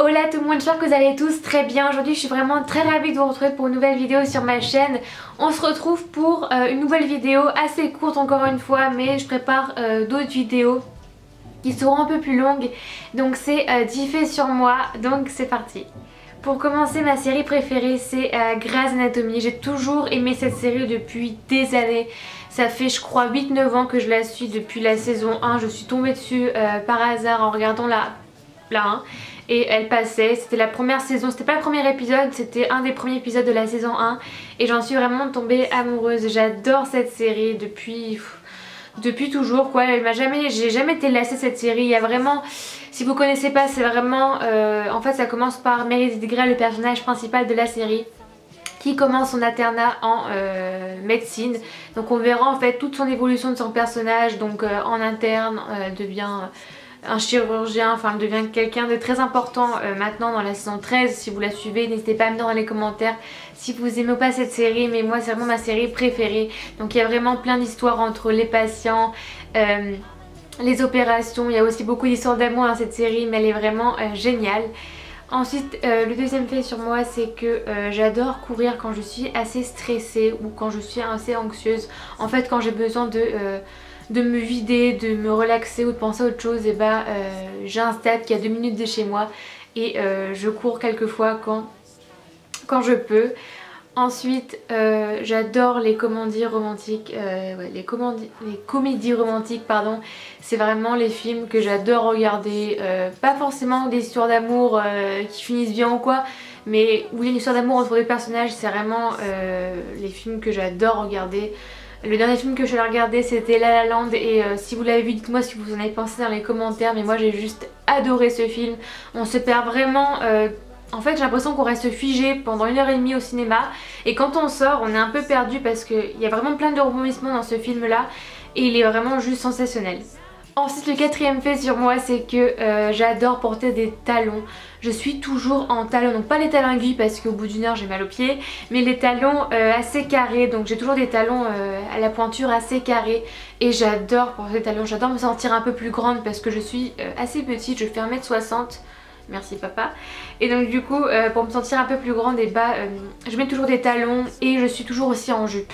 Hola tout le monde, j'espère que vous allez tous très bien. Aujourd'hui je suis vraiment très ravie de vous retrouver pour une nouvelle vidéo sur ma chaîne. On se retrouve pour une nouvelle vidéo assez courte encore une fois, mais je prépare d'autres vidéos qui seront un peu plus longues. Donc c'est 10 faits sur moi, donc c'est parti. Pour commencer, ma série préférée c'est Grey's Anatomy. J'ai toujours aimé cette série depuis des années. Ça fait je crois 8-9 ans que je la suis depuis la saison 1. Je suis tombée dessus par hasard en regardant la 1 et elle passait, c'était la première saison, c'était pas le premier épisode, c'était un des premiers épisodes de la saison 1 et j'en suis vraiment tombée amoureuse. J'adore cette série depuis toujours quoi. J'ai jamais été lassée de cette série. Il y a vraiment, si vous connaissez pas, c'est vraiment en fait ça commence par Meredith Grey, le personnage principal de la série, qui commence son internat en médecine. Donc on verra en fait toute son évolution de son personnage. Donc en interne, elle devient un chirurgien, enfin elle devient quelqu'un de très important maintenant dans la saison 13. Si vous la suivez, n'hésitez pas à me dire dans les commentaires si vous aimez pas cette série, mais moi c'est vraiment ma série préférée. Donc il y a vraiment plein d'histoires entre les patients, les opérations, il y a aussi beaucoup d'histoires d'amour dans cette série, mais elle est vraiment géniale. Ensuite, le deuxième fait sur moi, c'est que j'adore courir quand je suis assez stressée ou quand je suis assez anxieuse. En fait, quand j'ai besoin de me vider, de me relaxer ou de penser à autre chose, et bah j'ai un stade qui est à 2 minutes de chez moi et je cours quelquefois quand je peux. Ensuite j'adore les comédies romantiques, les comédies romantiques pardon. C'est vraiment les films que j'adore regarder, pas forcément des histoires d'amour qui finissent bien ou quoi, mais où il y a une histoire d'amour entre deux personnages. C'est vraiment les films que j'adore regarder. Le dernier film que je suis allée regarder c'était La La Land et si vous l'avez vu, dites-moi ce que vous en avez pensé dans les commentaires, mais moi j'ai juste adoré ce film. On se perd vraiment, en fait j'ai l'impression qu'on reste figé pendant 1h30 au cinéma et quand on sort on est un peu perdu parce qu'il y a vraiment plein de rebondissements dans ce film là et il est vraiment juste sensationnel. Ensuite le quatrième fait sur moi c'est que j'adore porter des talons. Je suis toujours en talons, donc pas les talons aiguilles parce qu'au bout d'une heure j'ai mal aux pieds, mais les talons assez carrés, donc j'ai toujours des talons à la pointure assez carrée et j'adore porter des talons. J'adore me sentir un peu plus grande parce que je suis assez petite, je fais 1m60. Merci papa. Et donc du coup pour me sentir un peu plus grande, et bah je mets toujours des talons et je suis toujours aussi en jupe.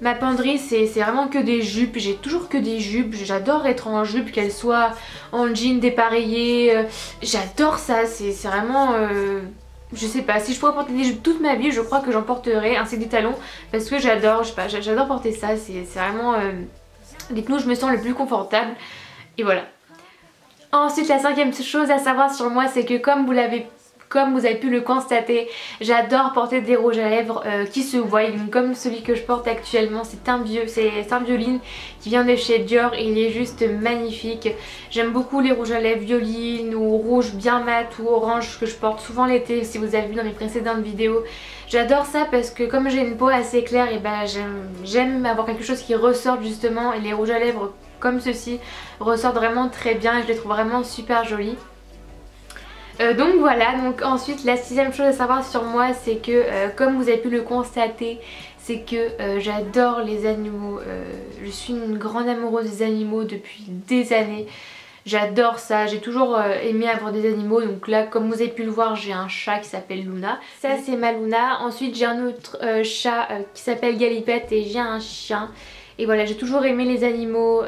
Ma penderie c'est vraiment que des jupes, j'ai toujours que des jupes, j'adore être en jupe, qu'elle soit en jean dépareillé, j'adore ça, c'est vraiment, je sais pas, si je pourrais porter des jupes toute ma vie je crois que j'en porterais, ainsi que des talons, parce que j'adore, je sais pas, j'adore porter ça, c'est vraiment, dites-nous où je me sens le plus confortable, et voilà. Ensuite la cinquième chose à savoir sur moi c'est que comme vous avez pu le constater, j'adore porter des rouges à lèvres qui se voient, comme celui que je porte actuellement. C'est un violine qui vient de chez Dior et il est juste magnifique. J'aime beaucoup les rouges à lèvres violine ou rouge bien mat ou orange que je porte souvent l'été si vous avez vu dans mes précédentes vidéos. J'adore ça parce que comme j'ai une peau assez claire, et ben j'aime avoir quelque chose qui ressort justement, et les rouges à lèvres comme ceci ressortent vraiment très bien et je les trouve vraiment super jolis. Donc voilà, donc ensuite la sixième chose à savoir sur moi c'est que comme vous avez pu le constater, c'est que j'adore les animaux, je suis une grande amoureuse des animaux depuis des années, j'adore ça, j'ai toujours aimé avoir des animaux. Donc là comme vous avez pu le voir j'ai un chat qui s'appelle Luna, ça c'est ma Luna. Ensuite j'ai un autre chat qui s'appelle Galipette et j'ai un chien. Et voilà, j'ai toujours aimé les animaux,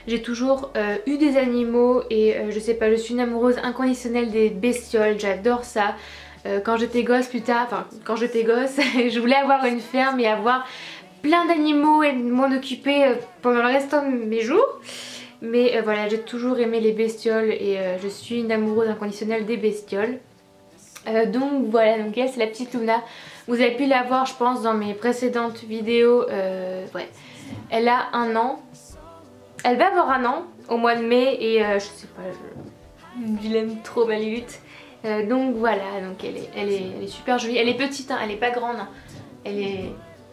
j'ai toujours eu des animaux et je sais pas, je suis une amoureuse inconditionnelle des bestioles, j'adore ça. Quand j'étais gosse je voulais avoir une ferme et avoir plein d'animaux et m'en occuper pendant le restant de mes jours. Mais voilà, j'ai toujours aimé les bestioles et je suis une amoureuse inconditionnelle des bestioles. Donc voilà, donc elle c'est la petite Luna. Vous avez pu la voir je pense dans mes précédentes vidéos, ouais. Elle a 1 an. Elle va avoir 1 an au mois de mai et je sais pas, je l'aime trop ma Lilith. Donc voilà, donc elle est super jolie. Elle est petite, hein, elle est pas grande. Hein.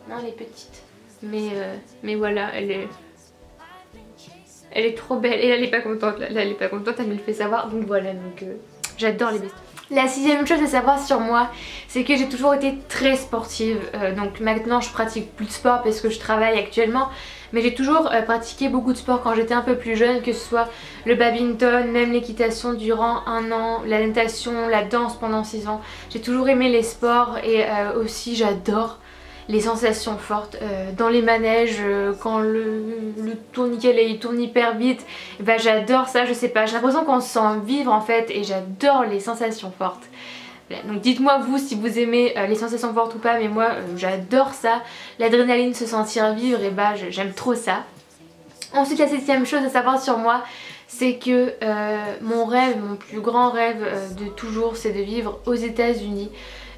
Non, elle est petite. Mais voilà, elle est trop belle. Et elle est pas contente, là elle est pas contente, elle me le fait savoir. Donc voilà, donc J'adore les besties. La 6e chose à savoir sur moi, c'est que j'ai toujours été très sportive. Donc maintenant je pratique plus de sport parce que je travaille actuellement. Mais j'ai toujours pratiqué beaucoup de sport quand j'étais un peu plus jeune, que ce soit le badminton, même l'équitation durant 1 an, la natation, la danse pendant 6 ans. J'ai toujours aimé les sports et aussi j'adore les sensations fortes dans les manèges, quand le tourniquet il tourne hyper vite, bah j'adore ça, je sais pas, j'ai l'impression qu'on se sent vivre en fait et j'adore les sensations fortes. Voilà, donc dites-moi vous si vous aimez les sensations fortes ou pas, mais moi j'adore ça, l'adrénaline, se sentir vivre, et bah j'aime trop ça. Ensuite la 7e chose à savoir sur moi, c'est que mon rêve, mon plus grand rêve de toujours, c'est de vivre aux États-Unis.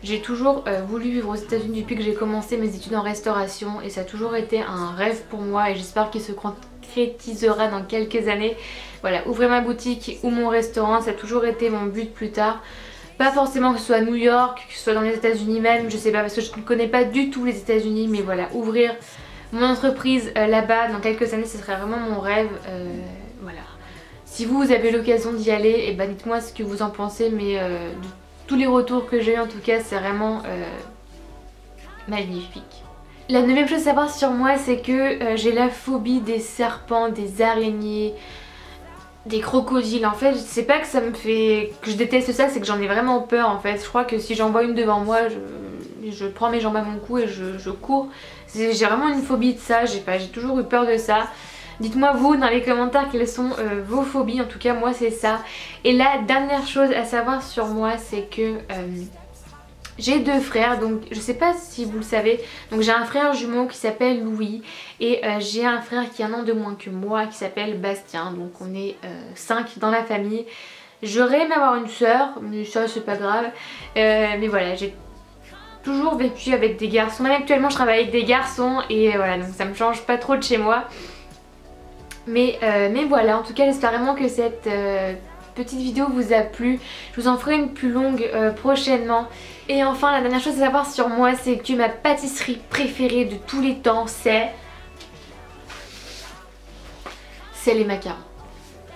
J'ai toujours voulu vivre aux États-Unis depuis que j'ai commencé mes études en restauration et ça a toujours été un rêve pour moi et j'espère qu'il se concrétisera dans quelques années. Voilà, ouvrir ma boutique ou mon restaurant, ça a toujours été mon but plus tard. Pas forcément que ce soit à New York, que ce soit dans les États-Unis même, je sais pas, parce que je ne connais pas du tout les États-Unis, mais voilà, ouvrir mon entreprise là-bas dans quelques années, ce serait vraiment mon rêve. Voilà. Si vous avez l'occasion d'y aller, et bah dites-moi ce que vous en pensez, mais de tous les retours que j'ai eu en tout cas, c'est vraiment magnifique. La 9e chose à savoir sur moi, c'est que j'ai la phobie des serpents, des araignées, des crocodiles. En fait, c'est pas que ça me fait que je déteste ça, c'est que j'en ai vraiment peur en fait. Je crois que si j'en vois une devant moi, je prends mes jambes à mon cou et je cours. J'ai vraiment une phobie de ça, j'ai toujours eu peur de ça. Dites-moi vous dans les commentaires quelles sont vos phobies, en tout cas moi c'est ça. Et la dernière chose à savoir sur moi, c'est que j'ai 2 frères, donc je sais pas si vous le savez, donc j'ai un frère jumeau qui s'appelle Louis et j'ai un frère qui a 1 an de moins que moi qui s'appelle Bastien, donc on est 5 dans la famille. J'aurais aimé avoir une soeur, mais ça c'est pas grave, mais voilà, j'ai toujours vécu avec des garçons, même actuellement je travaille avec des garçons et voilà, donc ça me change pas trop de chez moi. Mais voilà, en tout cas j'espère vraiment que cette petite vidéo vous a plu. Je vous en ferai une plus longue prochainement. Et enfin la dernière chose à savoir sur moi, c'est que ma pâtisserie préférée de tous les temps, c'est les macarons.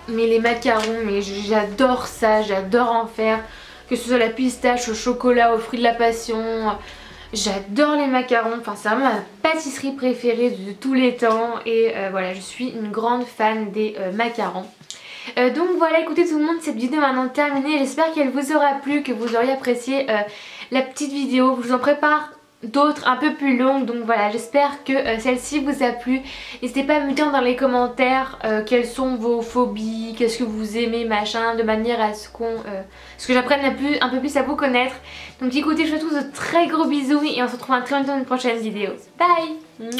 Mais les macarons, mais j'adore ça, j'adore en faire. Que ce soit la pistache au chocolat, aux fruits de la passion. J'adore les macarons, enfin c'est vraiment ma pâtisserie préférée de tous les temps et voilà, je suis une grande fan des macarons. Donc voilà, écoutez tout le monde, cette vidéo est maintenant terminée, j'espère qu'elle vous aura plu, que vous auriez apprécié la petite vidéo. Je vous en prépare d'autres un peu plus longues, donc voilà, j'espère que celle-ci vous a plu. N'hésitez pas à me dire dans les commentaires quelles sont vos phobies, qu'est-ce que vous aimez, machin, de manière à ce que j'apprenne un peu plus à vous connaître. Donc écoutez, je vous fais tous de très gros bisous et on se retrouve très bientôt dans une prochaine vidéo. Bye.